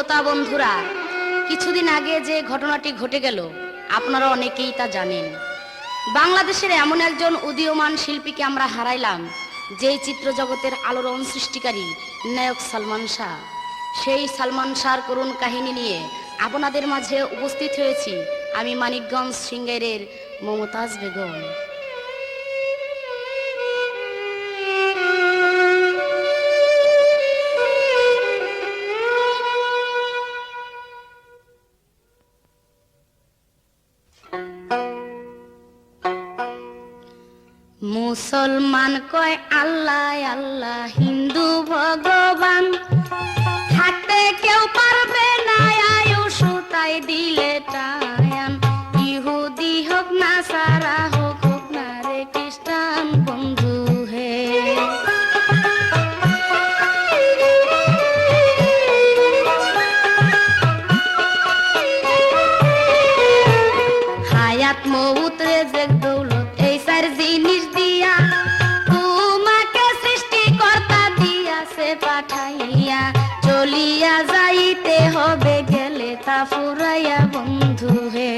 শ্রোতা বন্ধুরা, কিছুদিন আগে যে ঘটনাটি ঘটে গেল আপনারা অনেকেই তা জানেন। বাংলাদেশের এমন একজন উদীয়মান শিল্পীকে আমরা হারাইলাম, যে চিত্র জগতের আলোড়ন সৃষ্টিকারী নায়ক সালমান শাহ। সেই সালমান শাহর করুণ কাহিনী নিয়ে আপনাদের মাঝে উপস্থিত হয়েছি আমি, মানিকগঞ্জ সিঙ্গাইরের মমতাজ বেগম। মুসলমান কয় আল্লাহ আল্লাহ, হিন্দু ভগবান, থাকতে কেউ পারবে না আয়ুষ তাই দিলে টায়ান। ইহুদি হোক না সারা হোক, হোক না রে খ্রিস্টান বন্ধু হে। হায়াত মউত রেজেক দৌলত এই চার জিনিস দিয়া তোমাকে সৃষ্টিকর্তা দিয়াছে পাঠাইয়া। চলিয়া যাইতে হবে গেলে তা ফুরাইয়া বন্ধু হে।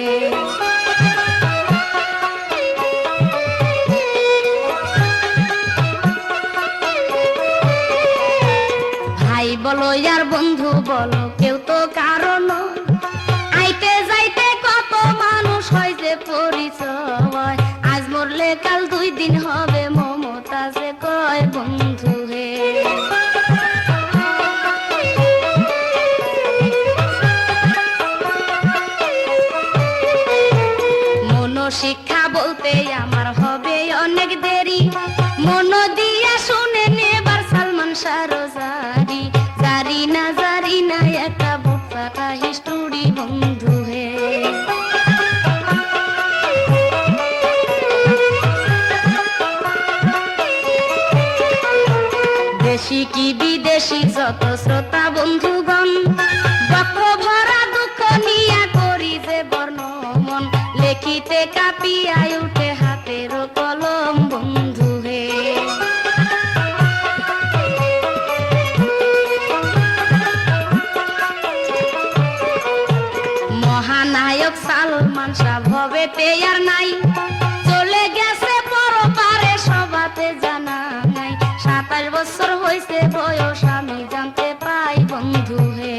ভাই বলো আর বন্ধু বলো, কেউ তো কারণ আইতে যাইতে কত মানুষ হয় যে পরিচয়। আজ মরলে কাল 2 দিন হবে, মমতাজে কয় বন্ধু হে। শিক্ষা বলতে আমার হবে অনেক দেরি, মন দিয়া শুনে নেবার সালমান শাহ জারি। জারি না একটা বুটপাটা হিস্টোরি বন্ধু হে। দেশি কি বিদেশি যত শ্রোতা বন্ধুগণ, বক্র ভরা দুঃখ নিয়া করি যে বর্ণমন। লেখিতে কাঁপিয়াই উঠে হাতের কলম বন্ধু হে। মহানায়ক সালমান শাহ ভবেতে আর নাই, চলে গেছে পরপারে সবাতে জানা নাই। 27 বছর হয়েছে বয়স আমি জানতে পাই বন্ধু হে।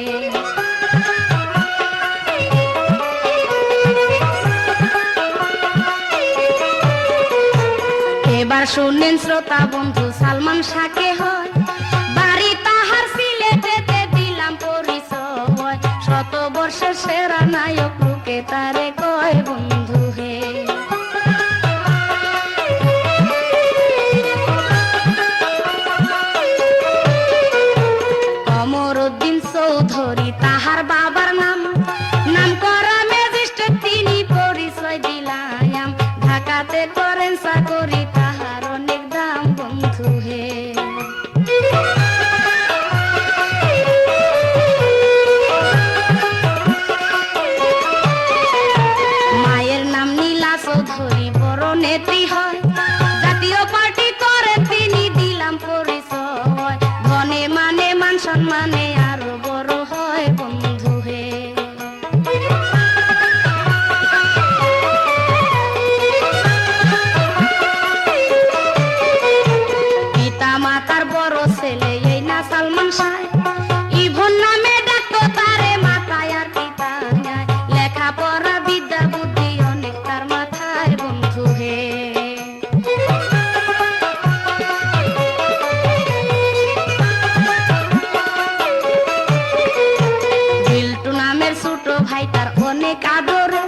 এবার শুনেন শ্রোতা বন্ধু, সালমান শাহকে হয় বাড়ি তাহার সিলেটেতে দিলাম পরিচয়। 100 বর্ষের সেরা নায়ক লোকে তারে কয় বন্ধু হে। কমরউদ্দিন চৌধুরী তাহার বাবার নাম, নাম করা ম্যাজিস্ট্রেট তিনি পরিচয় দিলাম। ঢাকাতে করেন চাকরি, তাহার অনেক দাম বন্ধু হে। মায়ের নাম নীলা চৌধুরী, বড় নেত্রী হয়, জাতীয় পার্টি করেন তিনি দিলাম পরিচয়। ধনে মানে মান সম্মানে আরো বড় হয় বন্ধু হে। পিতা মাতার বড় ছেলে এই না সালমান শাহ, ইভন নামে ডাকতো তারে মাথায় আর পিতা নাই। লেখাপড়া বিদ্যা বুদ্ধি অনেক তার মাথায় বন্ধু হে। বিল্টু নামের ছোট ভাই তার অনেক আদরে,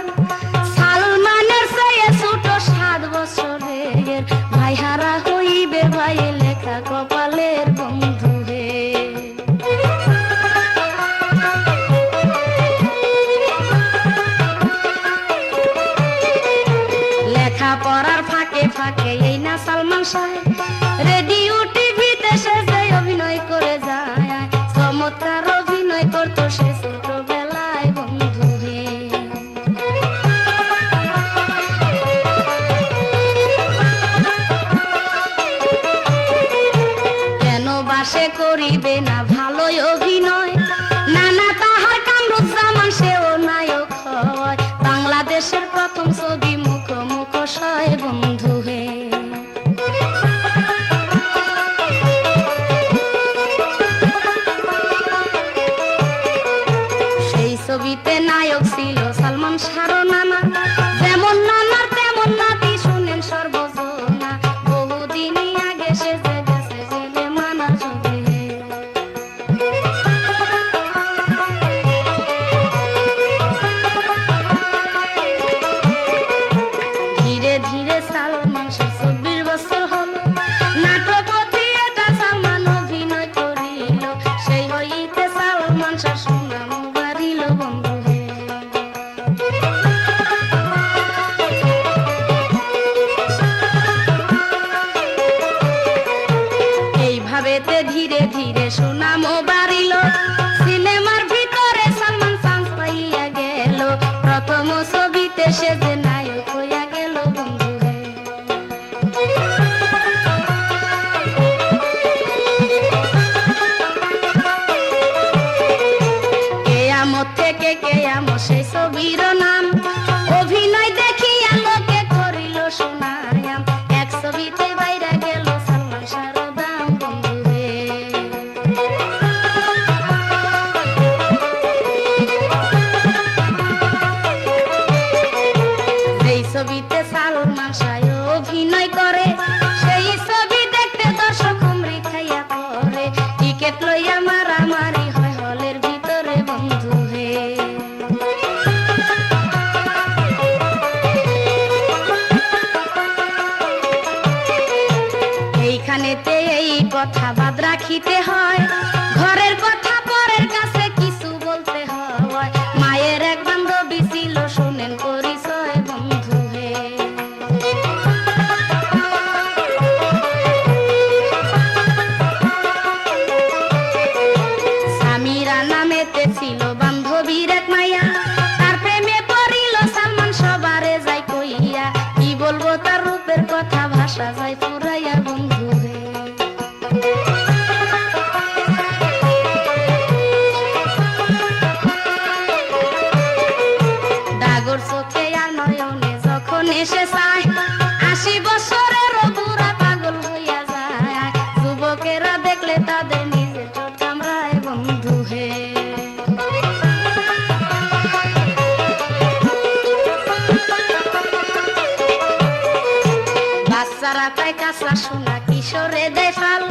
সালমানের চেয়ে ছোট 7 বছরের। ভাই হারা হইবে ভাই লেখা কপালের বন্ধু হে। লেখা পড়ার ফাঁকে ফাঁকে এই না সালমান শাহ রেডিও টিভিতে সে যে অভিনয় করে যায়। চমৎকার অভিনয় করতো সে ছোটবেলায় বন্ধু হে। কেন বাসে করিবে না ভালোই অভিনয়, নানা তাহার সালমান শাহর নানা, যেমন নানার তেমন নাতি শুনেন সর্বজনা, বহুদিনই আগে সেজে গেছে জেলে মানা যুগে। ধীরে ধীরে সালমান শাহ 24 বছর হলো, নাটক অভিনেতা সালমান অভিনয় করিল, সেই হইতে সালমান শাহ সুনাম বাড়িল বন্ধু হে। এইভাবেতে ধীরে ধীরে সুনাম বাড়িল, সিনেমার ভিতরে সালমান চান্স পাইয়া গেল, প্রথম ছবিতে সে যে নায়ক হইয়া গেল বন্ধু হে। কেয়ামত থেকে কেয়ামত সেই ছবির নাম, অভিনয় দেখিয়া লোকে করিল সুনায়াম, এক ছবিতে বাইরা গেল সালমান শাহর দাম বন্ধু হে। যেই ছবিতে সালমান শাহ অভিনয় করে, সেই ছবি দেখতে দর্শক হুমড়ি খাইয়া পড়ে, টিকেট লইয়া মারামারি হয় হলের ভিতরে বন্ধু হে। এইখানেতে এই কথা বাদ রাখিতে হয়, ঘরের কথা পরের কাছে কিছু বলতে হয়, মায়ের এক বান্ধবী ছিল শুনেন পরিচয় বন্ধু হে। সামিরা নামেতে ছিল বান্ধবীর এক মাইয়া, তার প্রেমে পড়িল সালমান সবারে যাই কইয়া, কি বলবো তার রূপের কথা ভাষা যায় পুরাইয়া বন্ধু হে। ডাগর চোখে আর নয়নে যখন এসে চায়, 80 বছরেরও বুড়া পাগল হইয়া যায়, যুবকেরা দেখলে তাদের নিজের চোখ কামড়ায় বন্ধু হে। বাচ্চারা তাই কাঁচা সোনা কিশোরে দেয় ফাল,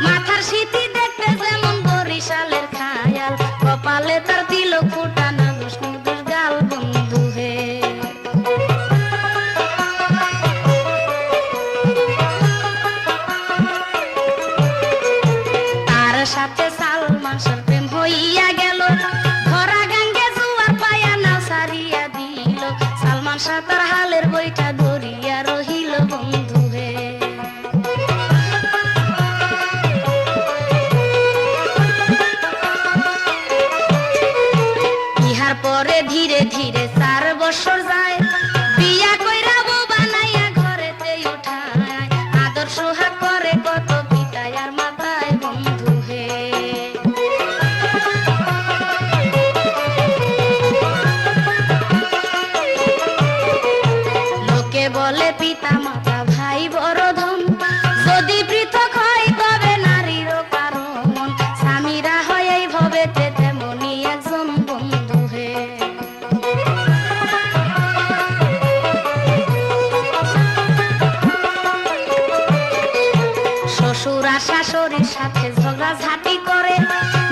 মাথার সিটি দেখতে যেমন বরিশালের খায়াল, কপালে তার দিল ফুটানো দুষ নির্দোষ গাল বন্ধু হে। তার সাথে সালমান শাহর প্রেম হইয়া গেল, ধরা গাঙ্গে জুয়ার পায়া নাও সারিয়া দিল, সালমান শাহ তার হালের বইটা ধরিয়া রহিল বন্ধু হে। ইহার পরে ধীরে ধীরে 4 বছর যায়, বিয়া কইরা বউ বানাইয়া ঘরেতে উঠায়, আদর সোহাগ করে কত পিতায় আর মাতায় বন্ধু হে। লোকে বলে পিতা মাতা ভাই বড় ধন, যদি পৃথক হয় তবে নারীরও কারণ, স্বামীরা হয় এই ভবেতে তেমনি একজন বন্ধু হে। শ্বশুর আর শাশুড়ির সাথে ঝগড়াঝাটি করে,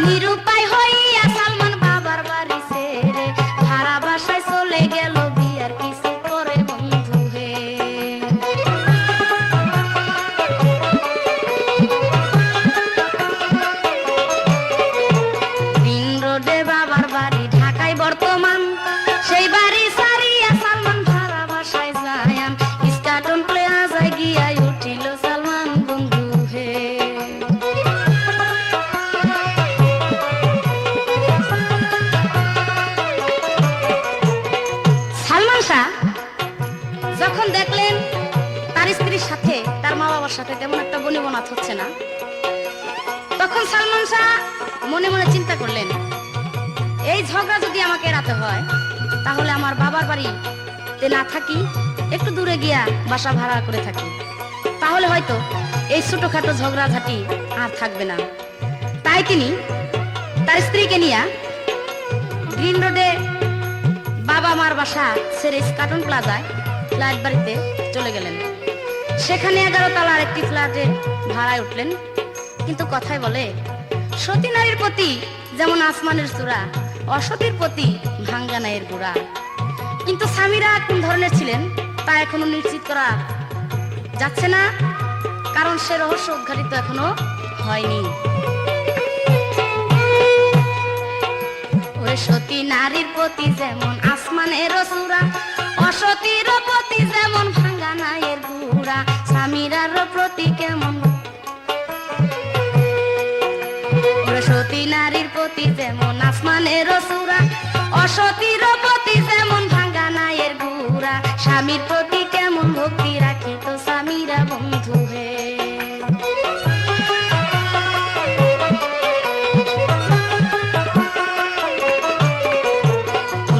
নিরুপায় হইয়া সালমান বাবার বাড়ি ছেড়ে ভাড়া বাসায় চলে গেল বিয়ার কিছু করে বন্ধু হে। রিং রোডে বাবার বাড়ি ঢাকায় বর্তমান, সেই বাড়ি সারিয়া সালমান ভাড়া বাসায় যায়, স্টাটন প্লেয়াজায় গিয়া উঠিল সালমান বন্ধু হে। সালমান শাহ যখন দেখলেন তার স্ত্রীর সাথে তার মা বাবার সাথে তেমন একটা বনিবনাথ হচ্ছে না, তখন সালমান শাহ মনে মনে চিন্তা করলেন, এই ঝগড়া যদি আমাকে এড়াতে হয় তাহলে আমার বাবার বাড়িতে না থাকি, একটু দূরে গিয়া বাসা ভাড়া করে থাকি, তাহলে হয়তো এই ছোটখাটো ঝগড়াঝাটি আর থাকবে না। তাই তিনি তার স্ত্রীকে নিয়ে গ্রিন রোডে বাবার বাবা মার বাসা ছেড়ে কার্টুন প্লাজায় ফ্ল্যাট বাড়িতে চলে গেলেন। সেখানে 11 তলার একটি ফ্ল্যাটে ভাড়ায় উঠলেন। কিন্তু কথায় বলে, সতী নারীর প্রতি যেমন আসমানের চূড়া, অসতীর প্রতি ভাঙ্গা নায়ের গুড়া। কিন্তু স্বামীরা কোন ধরনের ছিলেন তা এখনো নিশ্চিত করা যাচ্ছে না, কারণ সে রহস্য উদ্ঘাটিত এখনো হয়নি। ওরে সতী নারীর প্রতি যেমন আসমানের চূড়া, অসতীর প্রতি যেমন ভাঙ্গা নায়ের গুড়া, স্বামীরার প্রতি কেমন। ওরে সতী নারীর প্রতি যেমন আসমানের চূড়া, অসতীর প্রতি যেমন ভাঙ্গা নায়ের গুড়া, স্বামীর প্রতি কেমন ভক্তি রাখি তো স্বামীরা বন্ধু হে।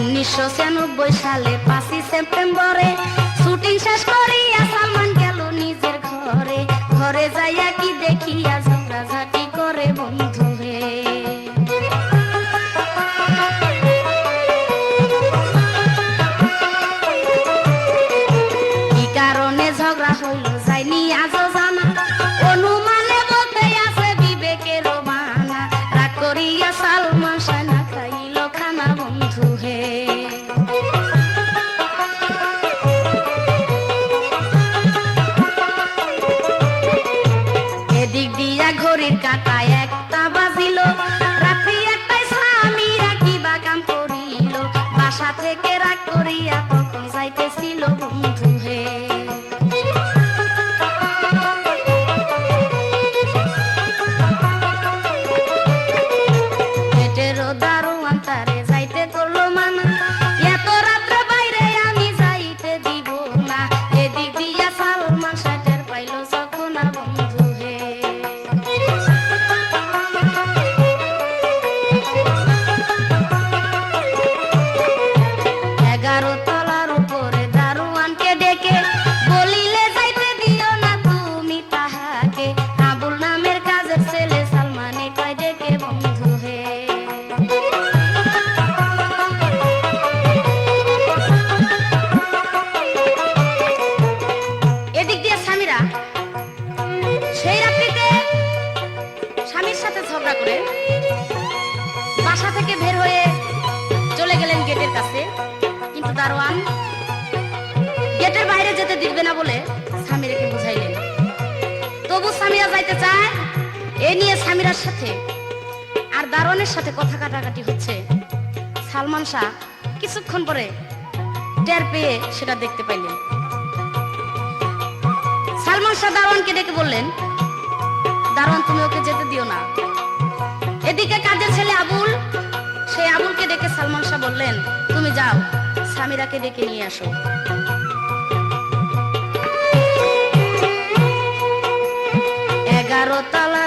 1996 সালে 5 সেপ্টেম্বরে শুটিং শেষ করিয়া সালমান গেল নিজের ঘরে। ঘরে যাইয়া কি দেখিয়া ঝগড়াঝাটি করে বন্ধু হে। কি কারণে ঝগড়া হইল যায়নি আজও জানা, অনুমানে বলতে আছে বিবেকের বানা। রাগ করিয়া সালমান সানা খাইল খানা বন্ধু হে। এদিক দিয়া ঘড়ির কাঁটা একটা বাজিল, রাত্রি একটাই স্বামীরা কিবা কাম করিল। বাসা থেকে রাগ করিয়া তখন যাইতেছিল বন্ধু হে। পেটেরও দারোয়ান তারে যাইতে করলো মানা, এত রাত্রে বাইরে আমি যাইতে দিব না। এদিক দিয়া সালমান শাহ পাইল যখন বন্ধু হে। 11 তলার উপরে দারোয়ানকে ডেকে বলিলে যাইতে দিও না তুমি তাহাকে। আবুল নামের কাজের ছেলে সালমানে কয় ডেকে বন্ধু হে। এদিক দিয়ে স্বামীরা সেই রাত্রিতে স্বামীর সাথে ঝগড়া করে বাসা থেকে বের হয়ে চলে গেলেন গেটের কাছে। কিন্তু দারোয়ান গেটের বাইরে যেতে দিবে না বলে স্বামীরাকে বুঝাইলেন। তবু স্বামীরা যাইতে চায়। এ নিয়ে স্বামীরার সাথে আর দারোয়ানের সাথে কথা কাটাকাটি হচ্ছে। সালমান শাহ কিছুক্ষণ পরে টের পেয়ে সেটা দেখতে পাইলেন। সালমান শাহ দারোয়ানকে ডেকে বললেন, দারোয়ান তুমি ওকে যেতে দিও না। এদিকে কাজের ছেলে আবুল, সেই আবুলকে ডেকে সালমান শাহ বললেন, তুমি যাও স্বামীরাকে ডেকে নিয়ে আসো। 11 তলা